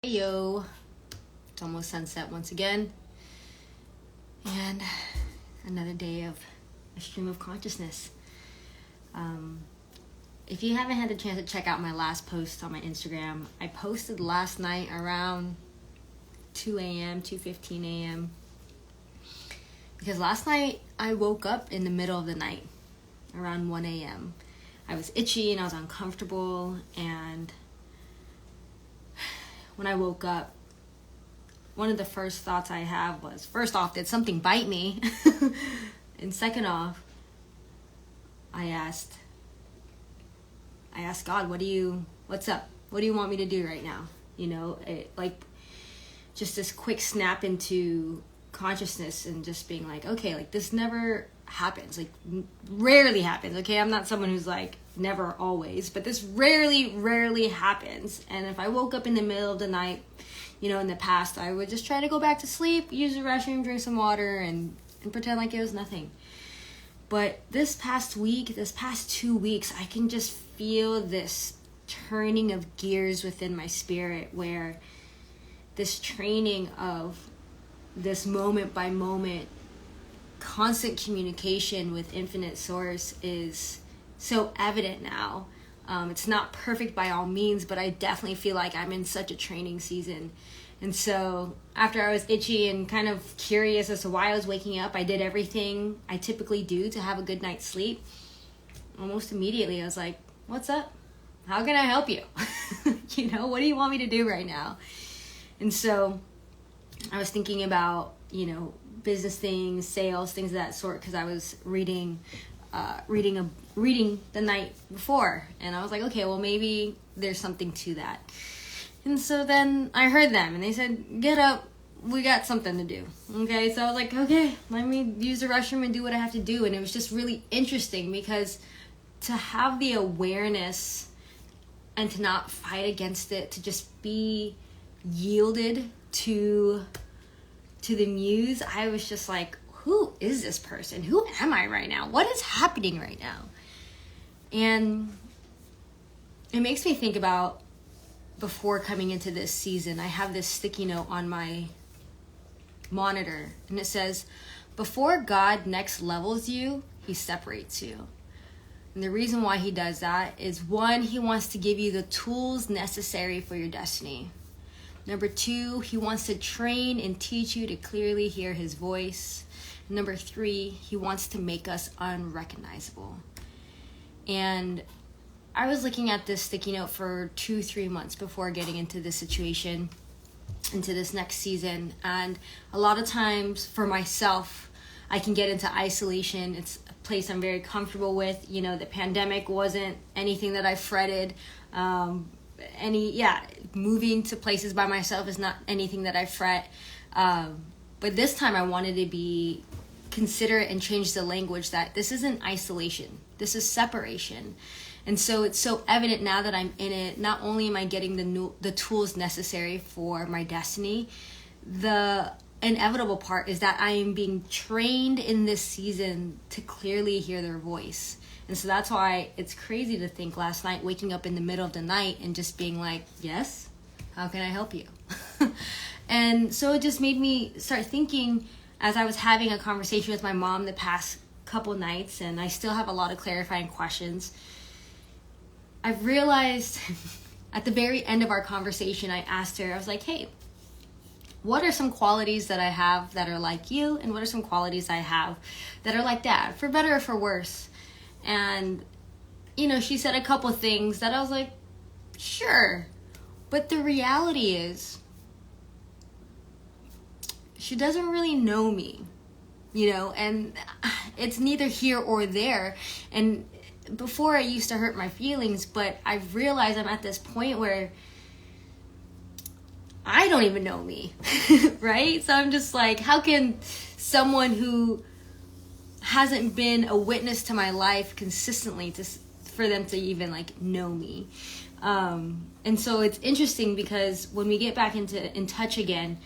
Yo, it's almost sunset once again, and another day of a stream of consciousness. If you haven't had the chance to check out my last post on my Instagram, I posted last night around 2 a.m., 2:15 a.m. Because last night I woke up in the middle of the night, around 1 a.m. I was itchy and I was uncomfortable, and when I woke up, one of the first thoughts I have was, first off, did something bite me? And second off, I asked God, what's up? What do you want me to do right now? You know, just this quick snap into consciousness and just being like, okay, like this never happens, like rarely happens. Okay, I'm not someone who's like never always, but this rarely happens. And if I woke up in the middle of the night, you know, in the past, I would just try to go back to sleep, use the restroom, drink some water, and pretend like it was nothing. But this past 2 weeks, I can just feel this turning of gears within my spirit, where this training of this moment by moment constant communication with infinite source is so evident now. It's not perfect by all means, but I definitely feel like I'm in such a training season. And so after I was itchy and kind of curious as to why I was waking up, I did everything I typically do to have a good night's sleep. Almost immediately, I was like, what's up? How can I help you? You know, what do you want me to do right now? And so I was thinking about, you know, business things, sales, things of that sort, because I was reading the night before, and I was like, okay, well, maybe there's something to that. And so then I heard them, and they said, get up, we got something to do. Okay, so I was like, okay, let me use the restroom and do what I have to do. And it was just really interesting, because to have the awareness and to not fight against it, to just be yielded to the muse, I was just like, who is this person? Who am I right now? What is happening right now? And it makes me think about, before coming into this season, I have this sticky note on my monitor, and it says, before God next levels you, he separates you. And the reason why he does that is, one, he wants to give you the tools necessary for your destiny. Number two, he wants to train and teach you to clearly hear his voice. Number three, he wants to make us unrecognizable. And I was looking at this sticky note for 2-3 months before getting into this situation, into this next season. And a lot of times for myself, I can get into isolation. It's a place I'm very comfortable with. You know, the pandemic wasn't anything that I fretted. Moving to places by myself is not anything that I fret. But this time I wanted to be considerate and change the language that this isn't isolation. This is separation. And so it's so evident now that I'm in it. Not only am I getting the tools necessary for my destiny, the inevitable part is that I am being trained in this season to clearly hear their voice. And so that's why it's crazy to think last night, waking up in the middle of the night and just being like, yes, how can I help you? And so it just made me start thinking, as I was having a conversation with my mom the past couple nights, and I still have a lot of clarifying questions. I've realized at the very end of our conversation, I asked her, I was like, hey, what are some qualities that I have that are like you? And what are some qualities I have that are like Dad, for better or for worse? And, you know, she said a couple things that I was like, sure. But the reality is, she doesn't really know me, you know, and it's neither here or there. And before I used to hurt my feelings, but I've realized I'm at this point where I don't even know me, right? So I'm just like, how can someone who hasn't been a witness to my life consistently for them to even like know me? And so it's interesting, because when we get back in touch again,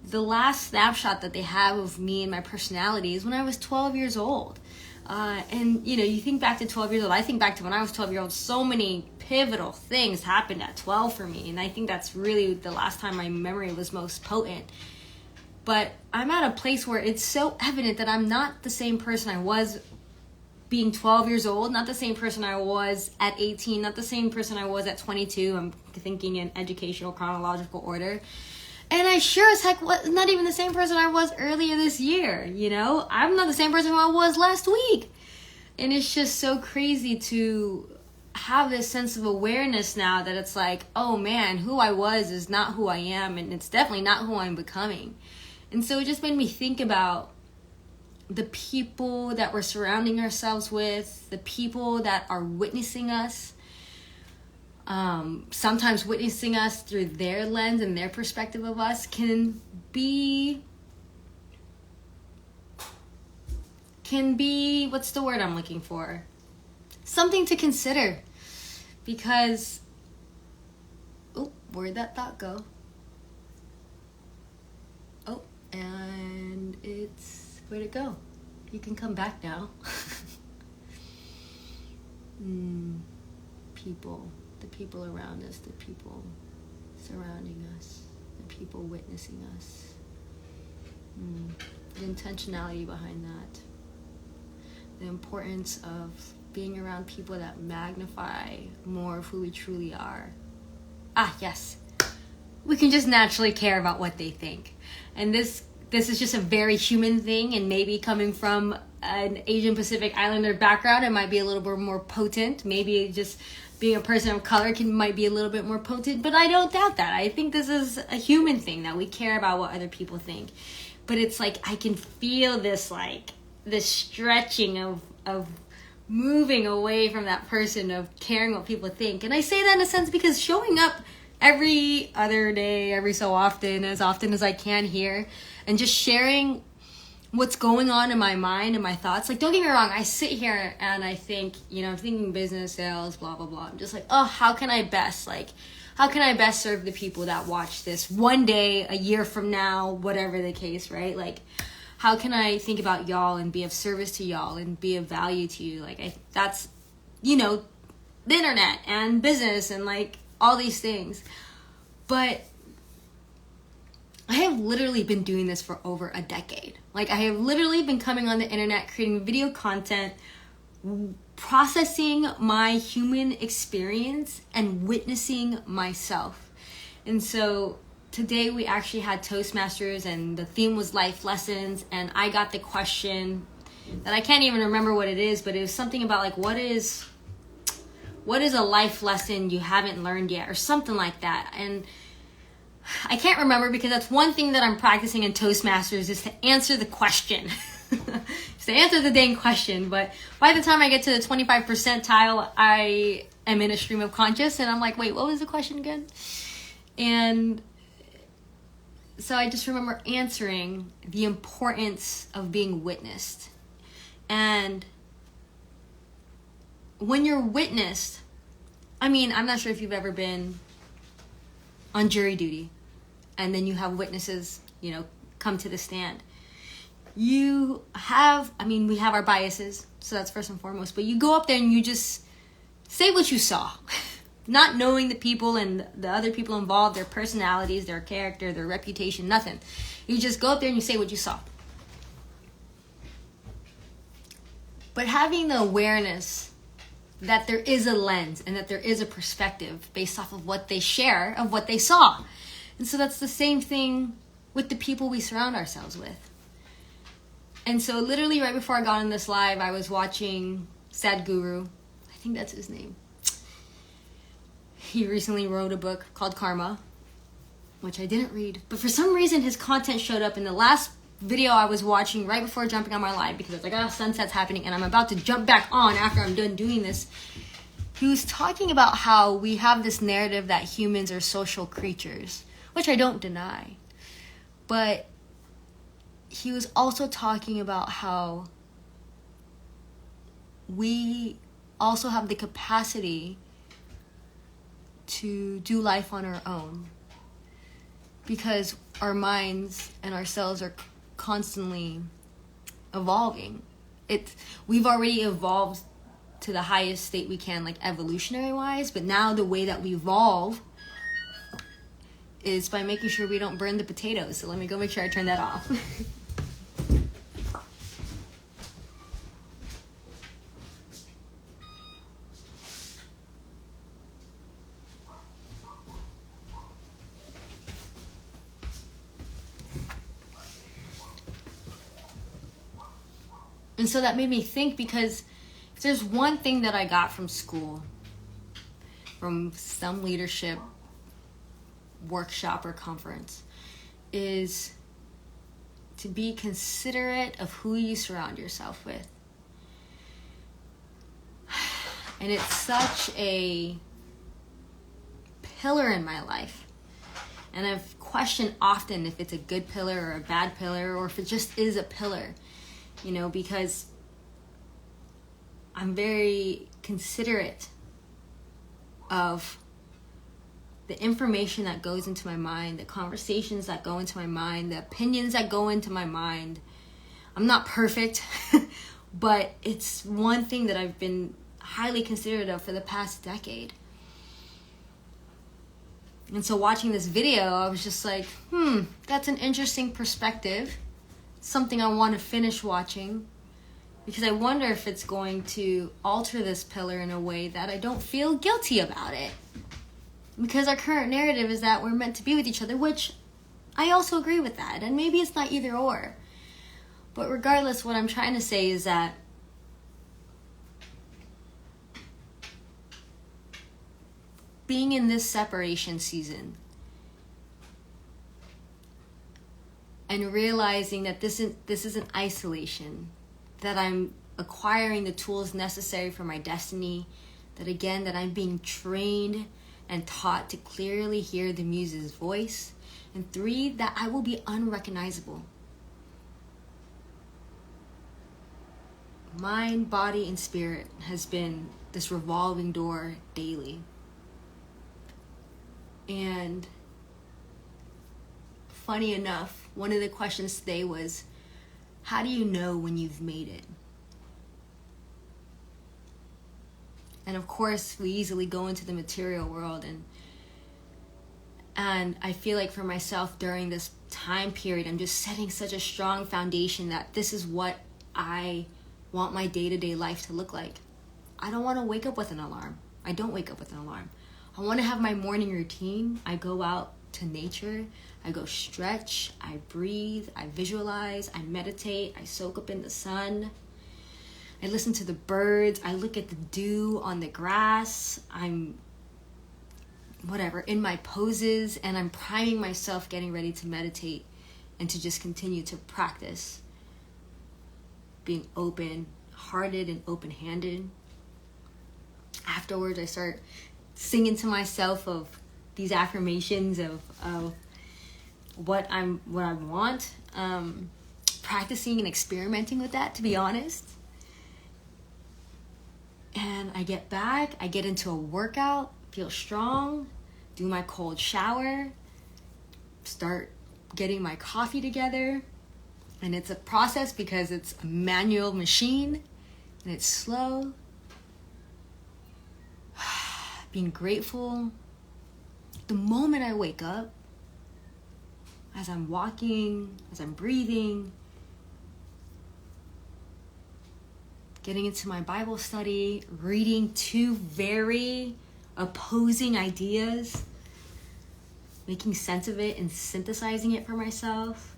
the last snapshot that they have of me and my personality is when I was 12 years old. And, you know, you think back to 12 years old. I think back to when I was 12 years old. So many pivotal things happened at 12 for me. And I think that's really the last time my memory was most potent. But I'm at a place where it's so evident that I'm not the same person I was being 12 years old, not the same person I was at 18, not the same person I was at 22. I'm thinking in educational chronological order. And I sure as heck was not even the same person I was earlier this year, you know? I'm not the same person who I was last week. And it's just so crazy to have this sense of awareness now that it's like, oh man, who I was is not who I am, and it's definitely not who I'm becoming. And so it just made me think about the people that we're surrounding ourselves with, the people that are witnessing us, sometimes witnessing us through their lens and their perspective of us can be, what's the word I'm looking for? Something to consider. Because, oh, where'd that thought go? Oh, and where'd it go? You can come back now. People. The people around us, the people surrounding us, the people witnessing us. The intentionality behind that. The importance of being around people that magnify more of who we truly are. Ah, yes. We can just naturally care about what they think. And this is just a very human thing, and maybe coming from an Asian Pacific Islander background, it might be a little bit more potent. Maybe just being a person of color might be a little bit more potent, but I don't doubt that. I think this is a human thing, that we care about what other people think. But it's like I can feel this stretching of moving away from that person of caring what people think. And I say that in a sense because showing up every other day, every so often as I can here, and just sharing what's going on in my mind and my thoughts. Like, don't get me wrong, I sit here and I think, you know, I'm thinking business, sales, blah, blah, blah. I'm just like, oh, how can I best serve the people that watch this one day, a year from now, whatever the case, right? Like, how can I think about y'all and be of service to y'all and be of value to you? Like, that's, you know, the internet and business and like all these things. But I have literally been doing this for over a decade. Like, I have literally been coming on the internet, creating video content, processing my human experience and witnessing myself. And so today we actually had Toastmasters and the theme was life lessons, and I got the question that I can't even remember what it is, but it was something about like, what is a life lesson you haven't learned yet, or something like that. And I can't remember, because that's one thing that I'm practicing in Toastmasters, is to answer the question. Just to answer the dang question. But by the time I get to the 25 percentile, I am in a stream of conscious, and I'm like, wait, what was the question again? And so I just remember answering the importance of being witnessed. And when you're witnessed, I mean, I'm not sure if you've ever been on jury duty, and then you have witnesses, you know, come to the stand. We have our biases, so that's first and foremost, but you go up there and you just say what you saw, not knowing the people and the other people involved, their personalities, their character, their reputation, nothing. You just go up there and you say what you saw. But having the awareness that there is a lens and that there is a perspective based off of what they share, of what they saw. And so that's the same thing with the people we surround ourselves with. And so literally right before I got on this live, I was watching Sadhguru. I think that's his name. He recently wrote a book called Karma, which I didn't read. But for some reason, his content showed up in the last video I was watching right before jumping on my live, because I was like, oh, sunset's happening and I'm about to jump back on after I'm done doing this. He was talking about how we have this narrative that humans are social creatures, which I don't deny. But he was also talking about how we also have the capacity to do life on our own, because our minds and our cells are constantly evolving we've already evolved to the highest state we can, like evolutionary wise, but now the way that we evolve is by making sure we don't burn the potatoes. So let me go make sure I turn that off. And so that made me think, because if there's one thing that I got from school, from some leadership workshop or conference, is to be considerate of who you surround yourself with. And it's such a pillar in my life. And I've questioned often if it's a good pillar or a bad pillar, or if it just is a pillar. You know, because I'm very considerate of the information that goes into my mind, the conversations that go into my mind, the opinions that go into my mind. I'm not perfect, but it's one thing that I've been highly considerate of for the past decade. And so watching this video, I was just like, that's an interesting perspective. Something I want to finish watching, because I wonder if it's going to alter this pillar in a way that I don't feel guilty about it. Because our current narrative is that we're meant to be with each other, which I also agree with that. And maybe it's not either or. But regardless, what I'm trying to say is that being in this separation season and realizing that this isn't isolation, that I'm acquiring the tools necessary for my destiny, that I'm being trained and taught to clearly hear the Muse's voice, and 3, that I will be unrecognizable. Mind, body, and spirit has been this revolving door daily. And funny enough, one of the questions today was, how do you know when you've made it? And of course, we easily go into the material world, and I feel like for myself during this time period, I'm just setting such a strong foundation that this is what I want my day-to-day life to look like. I don't want to wake up with an alarm. I don't wake up with an alarm. I want to have my morning routine. I go out to nature. I go stretch, I breathe, I visualize, I meditate, I soak up in the sun. I listen to the birds, I look at the dew on the grass. I'm in my poses, and I'm priming myself, getting ready to meditate and to just continue to practice being open-hearted and open-handed. Afterwards, I start singing to myself of these affirmations of what I want, practicing and experimenting with that, to be honest. And I get back, I get into a workout, feel strong, do my cold shower, start getting my coffee together. And it's a process because it's a manual machine and it's slow. Being grateful. The moment I wake up, as I'm walking, as I'm breathing, getting into my Bible study, reading 2 very opposing ideas, making sense of it and synthesizing it for myself,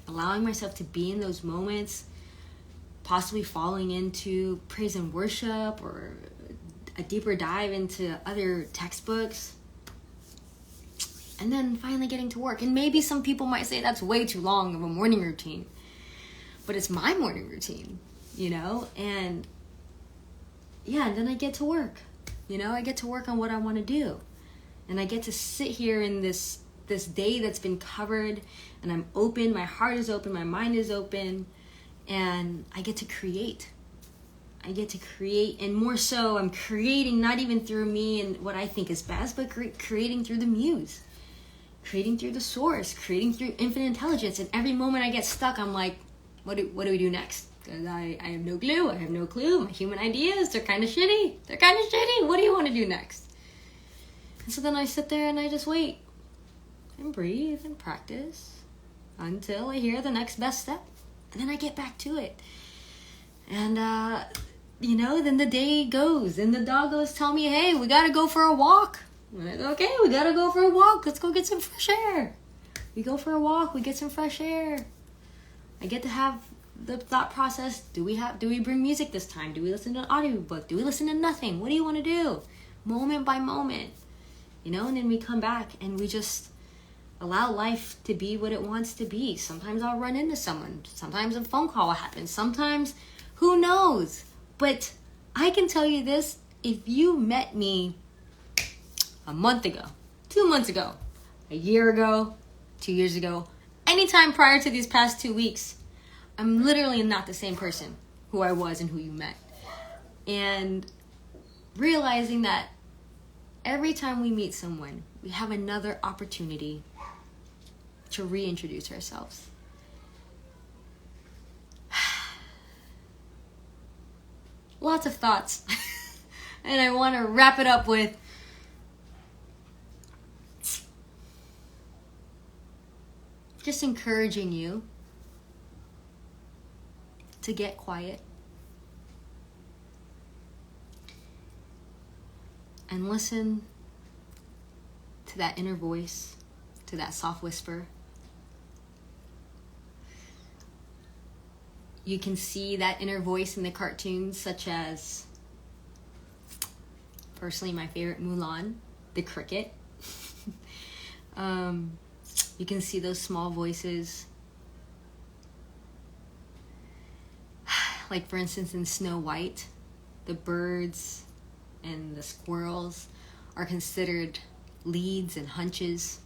allowing myself to be in those moments, possibly falling into praise and worship or a deeper dive into other textbooks. And then finally getting to work. And maybe some people might say that's way too long of a morning routine. But it's my morning routine, And and then I get to work. I get to work on what I want to do. And I get to sit here in this day that's been covered. And I'm open. My heart is open. My mind is open. And I get to create. And more so, I'm creating not even through me and what I think is best, but creating through the Muse. Creating through the source, creating through infinite intelligence. And every moment I get stuck, I'm like, what do we do next? Because I have no clue. I have no clue. My human ideas, they're kind of shitty. What do you want to do next? And so then I sit there and I just wait and breathe and practice until I hear the next best step. And then I get back to it. And, then the day goes and the doggos tell me, hey, we got to go for a walk. I'm like, okay, we got to go for a walk. Let's go get some fresh air. We go for a walk. We get some fresh air. I get to have the thought process. Do we bring music this time? Do we listen to an audiobook? Do we listen to nothing? What do you want to do? Moment by moment. And then we come back and we just allow life to be what it wants to be. Sometimes I'll run into someone. Sometimes a phone call will happen. Sometimes, who knows? But I can tell you this, if you met me a month ago, 2 months ago, a year ago, 2 years ago, anytime prior to these past 2 weeks, I'm literally not the same person who I was and who you met. And realizing that every time we meet someone, we have another opportunity to reintroduce ourselves. Lots of thoughts. And I want to wrap it up with just encouraging you to get quiet and listen to that inner voice, to that soft whisper. You can see that inner voice in the cartoons, such as, personally, my favorite, Mulan, the cricket. You can see those small voices. Like, for instance, in Snow White, the birds and the squirrels are considered leads and hunches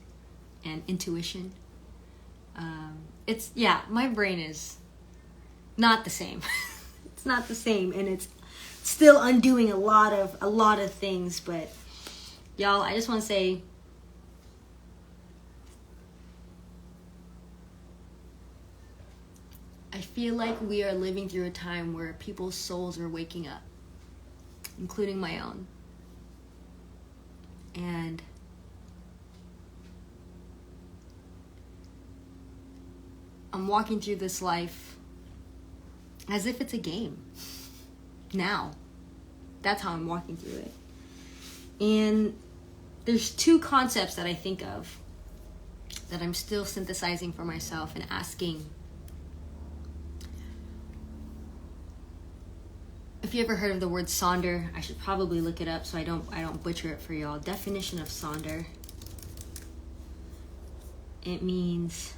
and intuition. My brain is not the same. It's not the same, and it's still undoing a lot of things. But y'all, I just want to say, I feel like we are living through a time where people's souls are waking up, including my own. And I'm walking through this life as if it's a game. Now. That's how I'm walking through it. And there's 2 concepts that I think of that I'm still synthesizing for myself and asking. If you ever heard of the word sonder, I should probably look it up so I don't butcher it for y'all. Definition of sonder. It means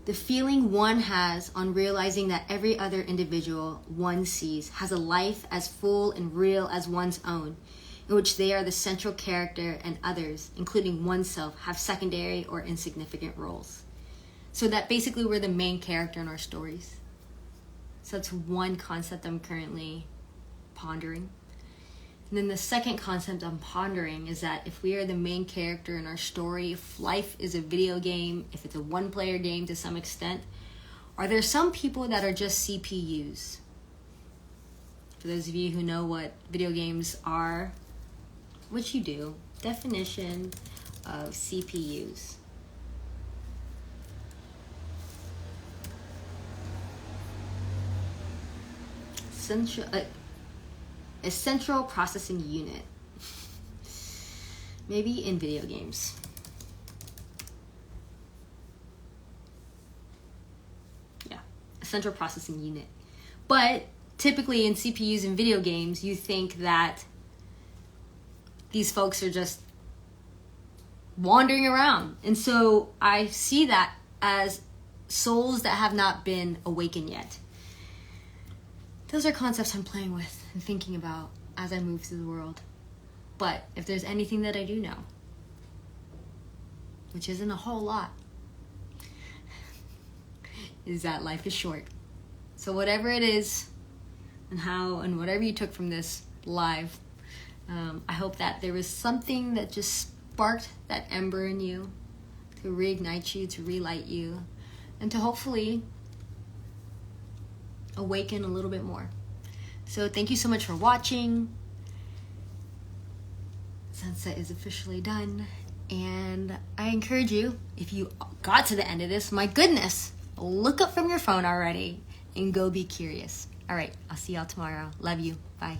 the feeling one has on realizing that every other individual one sees has a life as full and real as one's own, in which they are the central character and others, including oneself, have secondary or insignificant roles. So that basically we're the main character in our stories. So that's one concept I'm currently pondering. And then the second concept I'm pondering is that if we are the main character in our story, if life is a video game, if it's a one-player game to some extent, are there some people that are just CPUs? For those of you who know what video games are, which you do, definition of CPUs. A central processing unit. Maybe in video games. Yeah, a central processing unit. But typically in CPUs and video games, you think that these folks are just wandering around. And so I see that as souls that have not been awakened yet. Those are concepts I'm playing with and thinking about as I move through the world. But if there's anything that I do know, which isn't a whole lot, is that life is short. So whatever it is and whatever you took from this live, I hope that there was something that just sparked that ember in you to reignite you, to relight you. and to hopefully awaken a little bit more. So thank you so much for watching. Sunset is officially done, and I encourage you, if you got to the end of this, my goodness, look up from your phone already and go be curious. All right, I'll see y'all tomorrow. Love you. Bye.